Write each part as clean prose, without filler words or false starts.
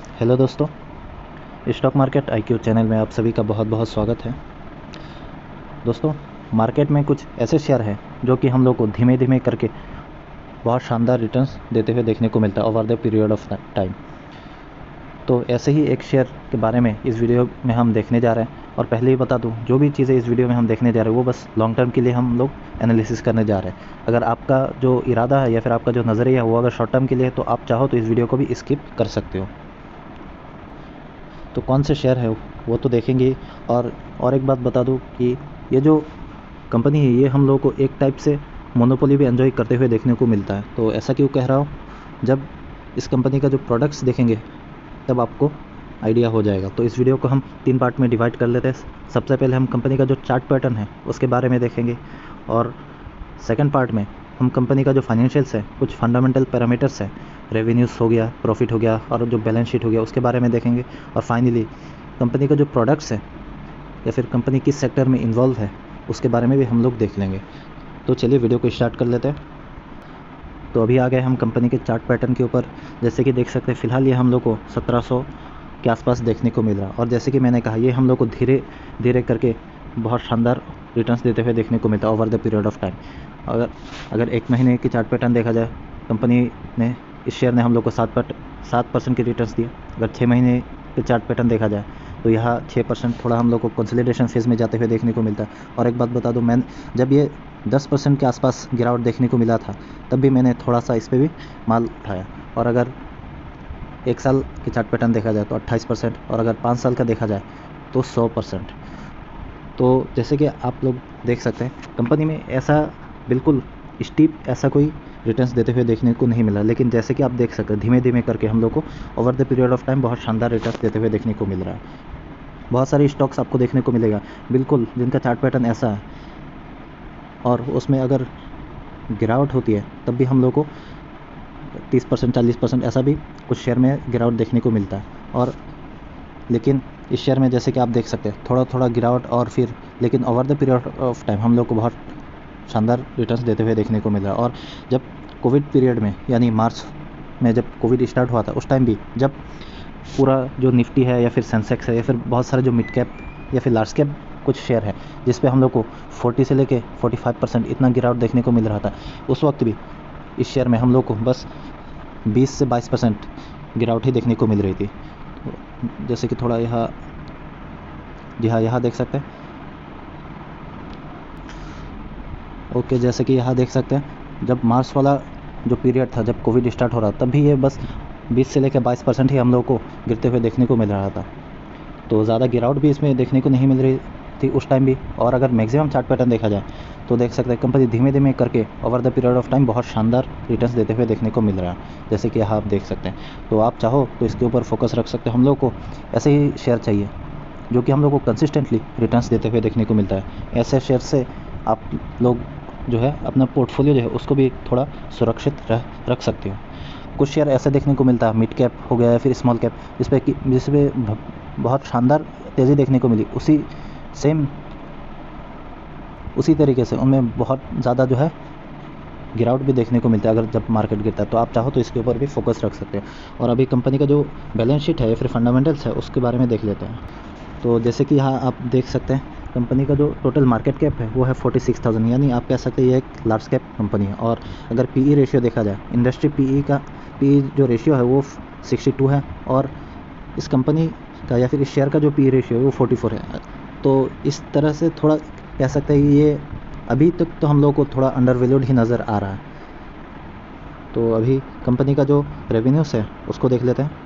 Hello दोस्तों, stock market IQ channel में आप सभी का बहुत बहुत स्वागत है। दोस्तों, मार्केट में कुछ ऐसे शेयर हैं जो कि हम लोग को धीमे धीमे करके बहुत शानदार रिटर्न्स देते हुए देखने को मिलता है over the period of time. तो ऐसे ही एक शेयर के बारे में इस वीडियो में हम देखने जा रहे हैं। और पहले ही बता दूं, जो भी चीज़ें इस वीडियो में हम देखने जा रहे हैं वो बस लॉन्ग टर्म के लिए हम लोग एनालिसिस करने जा रहे हैं। अगर आपका जो इरादा है या फिर आपका जो नज़रिया है वो अगर शॉर्ट टर्म के लिए है तो आप चाहो तो इस वीडियो को भी स्किप कर सकते हो। तो कौन से शेयर है वो तो देखेंगे। और एक बात बता दूं कि ये जो कंपनी है ये हम लोगों को एक टाइप से मोनोपोली भी एंजॉय करते हुए देखने को मिलता है। तो ऐसा क्यों कह रहा हूँ, जब इस कंपनी का जो प्रोडक्ट्स देखेंगे तब आपको आइडिया हो जाएगा। तो इस वीडियो को हम 3 पार्ट में डिवाइड कर लेते हैं। सबसे पहले हम कंपनी का जो चार्ट पैटर्न है उसके बारे में देखेंगे, और सेकंड पार्ट में हम कंपनी का जो फाइनेंशियल्स है, कुछ फंडामेंटल पैरामीटर्स है, रेवेन्यूज़ हो गया, प्रॉफिट हो गया और जो बैलेंस शीट हो गया उसके बारे में देखेंगे। और फाइनली कंपनी का जो प्रोडक्ट्स है या फिर कंपनी किस सेक्टर में इन्वॉल्व है उसके बारे में भी हम लोग देख लेंगे। तो चलिए वीडियो को स्टार्ट कर लेते हैं। तो अभी आ गए हम कंपनी के चार्ट पैटर्न के ऊपर। जैसे कि देख सकते हैं फ़िलहाल ये हम लोग को 1700 के आसपास देखने को मिल रहा। और जैसे कि मैंने कहा, ये हम लोग को धीरे धीरे करके बहुत शानदार रिटर्न्स देते हुए देखने को मिलता है over the period of time. अगर एक महीने की चार्ट पैटर्न देखा जाए, कंपनी ने, इस शेयर ने हम लोग को 7% के रिटर्न्स दिए। अगर 6 महीने के चार्ट पैटर्न देखा जाए तो यहाँ 6% थोड़ा हम लोग को कंसोलिडेशन फेज़ में जाते हुए देखने को मिलता है। और एक बात बता दूं, मैं जब ये 10% के आसपास गिरावट देखने को मिला था तब भी मैंने थोड़ा सा इस पर भी माल उठाया। और अगर 1 साल की चार्ट पैटर्न देखा जाए तो 28%, और अगर 5 साल का देखा जाए तो 100%। तो जैसे कि आप लोग देख सकते हैं, कंपनी में ऐसा बिल्कुल स्टीप ऐसा कोई रिटर्न्स देते हुए देखने को नहीं मिला, लेकिन जैसे कि आप देख सकते हैं धीमे धीमे करके हम लोग को over the period of time बहुत शानदार रिटर्न्स देते हुए देखने को मिल रहा है। बहुत सारी स्टॉक्स आपको देखने को मिलेगा बिल्कुल जिनका चार्ट पैटर्न ऐसा है, और उसमें अगर गिरावट होती है तब भी हम लोग को 30% 40% ऐसा भी कुछ शेयर में गिरावट देखने को मिलता है। और लेकिन इस शेयर में जैसे कि आप देख सकते हैं थोड़ा थोड़ा गिरावट, और फिर लेकिन over the period of time हम लोग को बहुत शानदार रिटर्न्स देते हुए देखने को मिल रहा है। और जब कोविड पीरियड में, यानी मार्च में जब कोविड स्टार्ट हुआ था, उस टाइम भी जब पूरा जो निफ्टी है या फिर सेंसेक्स है या फिर बहुत सारे जो मिड कैप या फिर लार्ज कैप कुछ शेयर है जिस पे हम लोग को 40 से लेके 45% इतना गिरावट देखने को मिल रहा था, उस वक्त भी इस शेयर में हम लोग को बस 20 से 22% गिरावट ही देखने को मिल रही थी। जैसे कि थोड़ा यहाँ, जी हाँ, यहाँ देख सकते हैं। ओके, जैसे कि यहाँ देख सकते हैं जब मार्च वाला जो पीरियड था, जब कोविड स्टार्ट हो रहा तब भी ये बस 20 से लेकर 22% ही हम लोग को गिरते हुए देखने को मिल रहा था। तो ज़्यादा गिरावट भी इसमें देखने को नहीं मिल रही थी उस टाइम भी। और अगर मैक्सिमम चार्ट पैटर्न देखा जाए तो देख सकते हैं कंपनी धीमे धीमे करके over the period of time बहुत शानदार रिटर्न्स देते हुए देखने को मिल रहा है, जैसे कि यहाँ आप देख सकते हैं। तो आप चाहो तो इसके ऊपर फोकस रख सकते हैं। हम लोग को ऐसे ही शेयर चाहिए जो कि हम लोग को कंसिस्टेंटली रिटर्न्स देते हुए देखने को मिलता है। ऐसे शेयर से आप लोग जो है अपना पोर्टफोलियो जो है उसको भी थोड़ा सुरक्षित रख सकते हो। कुछ शेयर ऐसे देखने को मिलता है, मिड कैप हो गया या फिर स्मॉल कैप, जिसमें बहुत शानदार तेज़ी देखने को मिली, उसी तरीके से उनमें बहुत ज़्यादा जो है गिरावट भी देखने को मिलता है अगर जब मार्केट गिरता है। तो आप चाहो तो इसके ऊपर भी फोकस रख सकते हैं। और अभी कंपनी का जो बैलेंस शीट है या फिर फंडामेंटल्स है उसके बारे में देख लेते हैं। तो जैसे कि यहाँ आप देख सकते हैं कंपनी का जो टोटल मार्केट कैप है वो है 46,000, यानी आप कह सकते हैं ये एक लार्ज कैप कंपनी है। और अगर पीई रेशियो देखा जाए, इंडस्ट्री पीई जो रेशियो है वो 62 है, और इस कंपनी का या फिर इस शेयर का जो पीई रेशियो है वो 44 है। तो इस तरह से थोड़ा कह सकते हैं ये अभी तक तो हम लोग को थोड़ा अंडर वैल्यूड ही नज़र आ रहा है। तो अभी कंपनी का जो रेवेन्यूज़ है उसको देख लेते हैं।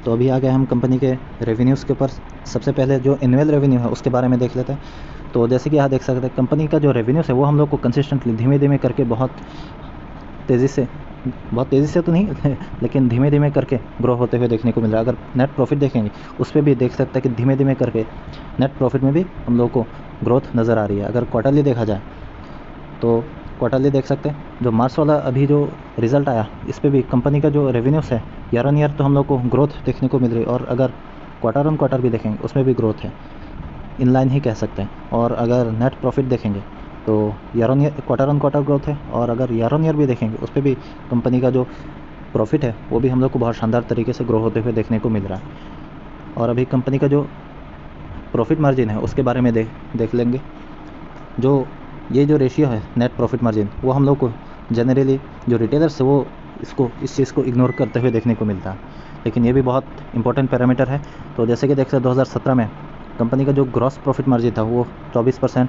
तो अभी आ गए हम कंपनी के रेवेन्यूज़ के ऊपर। सबसे पहले जो एनुअल रेवेन्यू है उसके बारे में देख लेते हैं। तो जैसे कि यहाँ देख सकते हैं कंपनी का जो रेवेन्यूज़ है वो हम लोग को कंसिस्टेंटली धीमे धीमे करके बहुत तेज़ी से तो नहीं लेकिन धीमे धीमे करके ग्रो होते हुए देखने को मिल रहा है। अगर नेट प्रॉफिट देखेंगे उस पर भी देख सकते हैं कि धीमे धीमे करके नेट प्रॉफिट में भी हम लोग को ग्रोथ नज़र आ रही है। अगर क्वार्टरली देखा जाए तो क्वार्टरली देख सकते हैं जो मार्च वाला अभी जो रिज़ल्ट आया इस पर भी कंपनी का जो रेवेन्यूज़ है ईयर ऑन ईयर तो हम लोग को ग्रोथ देखने को मिल रही है। और अगर क्वार्टर ऑन क्वार्टर भी देखेंगे उसमें भी ग्रोथ है, इनलाइन ही कह सकते हैं। और अगर नेट प्रॉफिट देखेंगे तो year on year, quarter on quarter growth है। और अगर ईयर ऑन ईयर भी देखेंगे उस पर भी कंपनी का जो प्रॉफिट है वो भी हम लोग को बहुत शानदार तरीके से ग्रो होते हुए देखने को मिल रहा है। और अभी कंपनी का जो प्रॉफिट मार्जिन है उसके बारे में देख लेंगे। ये जो रेशियो है नेट प्रॉफिट मार्जिन, वो हम लोग को जनरली जो रिटेलर्स है वो इस चीज़ को इग्नोर करते हुए देखने को मिलता है, लेकिन ये भी बहुत इंपॉर्टेंट पैरामीटर है। तो जैसे कि देख सकते 2017 में कंपनी का जो ग्रॉस प्रॉफिट मार्जिन था वो 24%,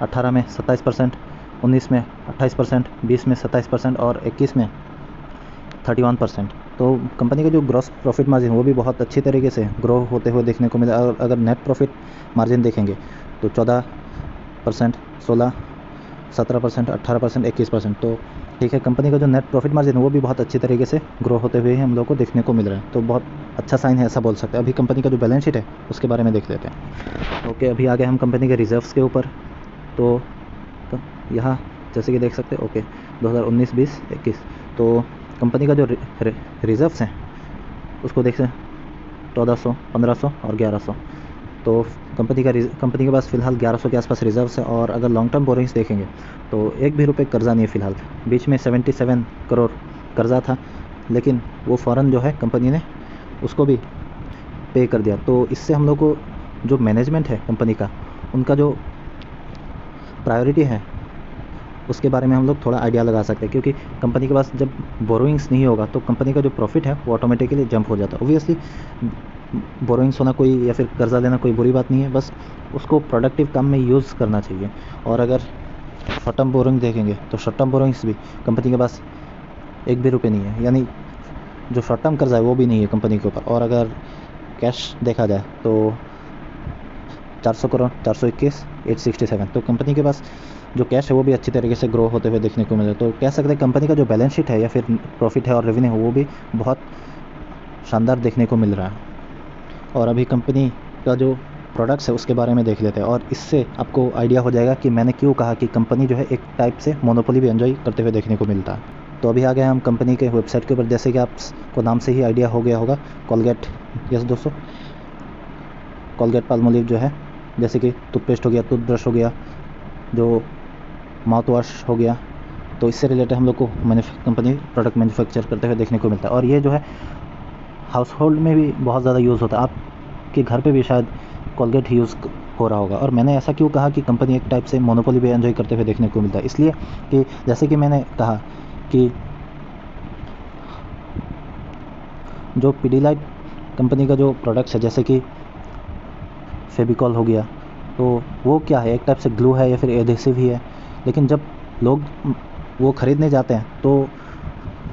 18 में 27%, 19 में 28%, 20 में 27% और 21 में 31%। तो कंपनी का जो ग्रॉस प्रॉफिट मार्जिन वो भी बहुत अच्छी तरीके से ग्रो होते हुए देखने को मिला। और अगर नेट प्रॉफिट मार्जिन देखेंगे तो 14%, 16, 17%, 18%, 21%। तो ठीक है, कंपनी का जो नेट प्रॉफिट मार्जिन है वो भी बहुत अच्छी तरीके से ग्रो होते हुए हम लोग को देखने को मिल रहा है। तो बहुत अच्छा साइन है, ऐसा बोल सकते हैं। अभी कंपनी का जो बैलेंस शीट है उसके बारे में देख लेते हैं। ओके, अभी आ गए हम कंपनी के रिजर्व्स के ऊपर। तो यहाँ जैसे कि देख सकते हैं, ओके 2019, 20, 21। तो कंपनी का जो रिजर्व्स हैं उसको देख सकते 1400, 1500 और 1100। तो कंपनी के पास फ़िलहाल 1100 के आसपास रिजर्व्स है। और अगर लॉन्ग टर्म बोरिंग्स देखेंगे तो एक भी रुपये कर्जा नहीं है फ़िलहाल। बीच में 77 करोड़ कर्जा था, लेकिन वो फ़ौरन जो है कंपनी ने उसको भी पे कर दिया। तो इससे हम लोग को जो मैनेजमेंट है कंपनी का, उनका जो प्रायोरिटी है उसके बारे में हम लोग थोड़ा आइडिया लगा सकते हैं। क्योंकि कंपनी के पास जब बोरोइंग्स नहीं होगा तो कंपनी का जो प्रॉफिट है वो ऑटोमेटिकली जंप हो जाता है। ऑब्वियसली बोरोइंग्स होना कोई या फिर कर्जा लेना कोई बुरी बात नहीं है, बस उसको प्रोडक्टिव काम में यूज़ करना चाहिए। और अगर शॉर्ट टर्म बोरोइंग देखेंगे तो शॉर्ट टर्म बोरोइंग्स भी कंपनी के पास एक भी रुपये नहीं है, यानी जो शॉर्ट टर्म कर्जा है वो भी नहीं है कंपनी के ऊपर। और अगर कैश देखा जाए तो 400 करोड़, 421, 867। तो कंपनी के पास जो कैश है वो भी अच्छी तरीके से ग्रो होते हुए देखने को मिले। तो कह सकते हैं कंपनी का जो बैलेंस शीट है या फिर प्रॉफिट है और रेवेन्यू है वो भी बहुत शानदार देखने को मिल रहा है। और अभी कंपनी का जो प्रोडक्ट्स है उसके बारे में देख लेते हैं, और इससे आपको आइडिया हो जाएगा कि मैंने क्यों कहा कि कंपनी जो है एक टाइप से मोनोपोली भी एंजॉय करते हुए देखने को मिलता है। तो अभी आ गए हम कंपनी के वेबसाइट के ऊपर। जैसे कि आपको नाम से ही आइडिया हो गया होगा, कोलगेट, यस दोस्तों, कोलगेट पाल्मोलिव जो है, जैसे कि टूथपेस्ट हो गया, टूथब्रश हो गया, जो माउथ वॉश हो गया, तो इससे रिलेटेड हम लोग को कंपनी प्रोडक्ट मैन्युफैक्चर करते हुए देखने को मिलता है। और ये जो है हाउस होल्ड में भी बहुत ज़्यादा यूज़ होता है। आपके घर पे भी शायद कोलगेट ही यूज़ हो रहा होगा। और मैंने ऐसा क्यों कहा कि कंपनी एक टाइप से मोनोपोली भी एंजॉय करते हुए देखने को मिलता है, इसलिए कि जैसे कि मैंने कहा कि जो पीडीलाइट कंपनी का जो प्रोडक्ट्स है, जैसे कि फेविकॉल हो गया, तो वो क्या है, एक टाइप से ग्लू है या फिर एडहेसिव ही है। लेकिन जब लोग वो ख़रीदने जाते हैं तो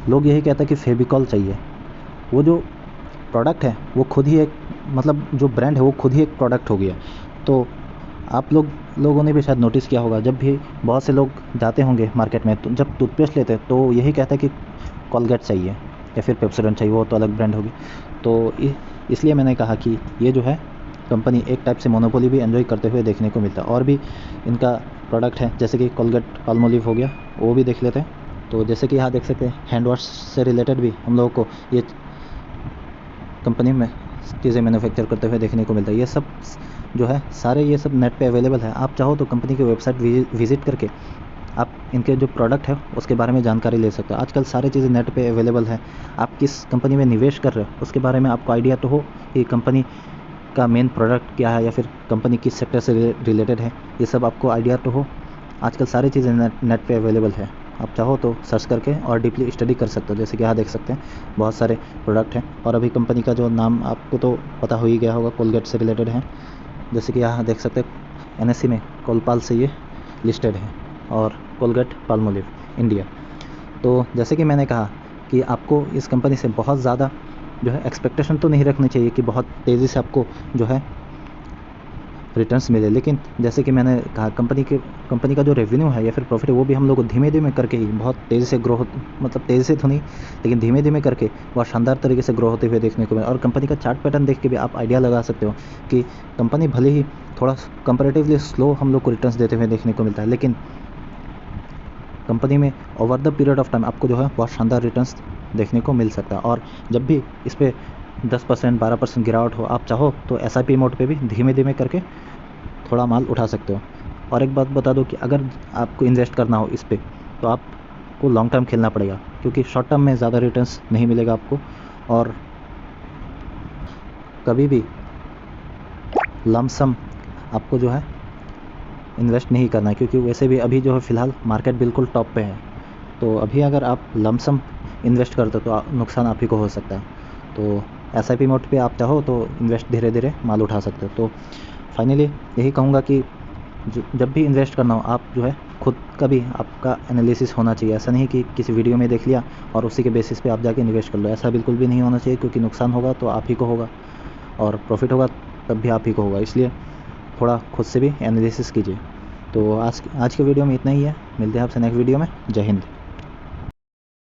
लोग यही कहते हैं कि फेविकॉल चाहिए। वो जो प्रोडक्ट है वो खुद ही एक, मतलब जो ब्रांड है वो खुद ही एक प्रोडक्ट हो गया। तो आप लोगों ने भी शायद नोटिस किया होगा, जब भी बहुत से लोग जाते होंगे मार्केट में तो जब टूथपेस्ट लेते हैं तो यही कहते हैं कि कोलगेट चाहिए या फिर पेप्सोडेंट चाहिए, वो तो अलग ब्रांड होगी। तो इसलिए मैंने कहा कि ये जो है कंपनी एक टाइप से मोनोपोली भी एंजॉय करते हुए देखने को मिलता है। और भी इनका प्रोडक्ट है, जैसे कि कोलगेट पाल्मोलिव हो गया, वो भी देख लेते हैं। तो जैसे कि यहाँ देख सकते हैं हैंड वॉश से रिलेटेड भी हम लोगों को ये कंपनी में चीज़ें मैन्युफैक्चर करते हुए देखने को मिलता है। ये सब जो है सारे ये सब नेट पे अवेलेबल है। आप चाहो तो कंपनी की वेबसाइट विजिट करके आप इनके जो प्रोडक्ट है उसके बारे में जानकारी ले सकते हो। आजकल सारी चीज़ें नेट पे अवेलेबल है। आप किस कंपनी में निवेश कर रहे हो उसके बारे में आपको आइडिया तो हो कि कंपनी का मेन प्रोडक्ट क्या है या फिर कंपनी किस सेक्टर से रिलेटेड है, ये सब आपको आइडिया तो हो। आजकल सारी चीज़ें नेट पे अवेलेबल है। आप चाहो तो सर्च करके और डीपली स्टडी कर सकते हो। जैसे कि यहाँ देख सकते हैं बहुत सारे प्रोडक्ट हैं। और अभी कंपनी का जो नाम आपको तो पता हो ही गया होगा, कोलगेट से रिलेटेड है। जैसे कि यहाँ देख सकते हैं NSE में कोलपाल से ये लिस्टेड है, और कोलगेट पाल्मोलिव इंडिया। तो जैसे कि मैंने कहा कि आपको इस कंपनी से बहुत ज़्यादा जो है एक्सपेक्टेशन तो नहीं रखनी चाहिए कि बहुत तेज़ी से आपको जो है रिटर्न्स मिले। लेकिन जैसे कि मैंने कहा कंपनी का जो रेवेन्यू है या फिर प्रॉफिट है वो भी हम लोग को धीमे धीमे करके ही बहुत तेज़ी से ग्रो, मतलब तेज़ी से तो नहीं लेकिन धीमे धीमे करके बहुत शानदार तरीके से ग्रो होते हुए देखने को मिला। और कंपनी का चार्ट पैटर्न देख के भी आप आइडिया लगा सकते हो कि कंपनी भले ही थोड़ा कंपैरेटिवली स्लो हम लोग को रिटर्न्स देते हुए देखने को मिलता है, लेकिन कंपनी में over the period of time आपको जो है बहुत शानदार रिटर्न्स देखने को मिल सकता है। और जब भी इस पर 10%, 12% गिरावट हो, आप चाहो तो SIP मोड पे भी धीमे धीमे करके थोड़ा माल उठा सकते हो। और एक बात बता दो कि अगर आपको इन्वेस्ट करना हो इस पर तो आपको लॉन्ग टर्म खेलना पड़ेगा। क्योंकि शॉर्ट टर्म में ज़्यादा रिटर्न्स नहीं मिलेगा आपको। और कभी भी लमसम आपको जो है इन्वेस्ट नहीं करना है, क्योंकि वैसे भी अभी जो है फ़िलहाल मार्केट बिल्कुल टॉप पे है। तो अभी अगर आप लमसम इन्वेस्ट करते हो तो नुकसान आप ही को हो सकता है। तो SIP मोड पे आप चाहो तो इन्वेस्ट धीरे धीरे माल उठा सकते हो। तो फाइनली यही कहूँगा कि जब भी इन्वेस्ट करना हो आप जो है खुद का भी आपका एनालिसिस होना चाहिए। ऐसा नहीं कि किसी वीडियो में देख लिया और उसी के बेसिस पे आप जाके इन्वेस्ट कर लो, ऐसा बिल्कुल भी नहीं होना चाहिए, क्योंकि नुकसान होगा तो आप ही को होगा और प्रॉफिट होगा तब भी आप ही को होगा। इसलिए थोड़ा खुद से भी एनालिसिस कीजिए। तो आज के वीडियो में इतना ही है। मिलते हैं आपसे नेक्स्ट वीडियो में। जय हिंद।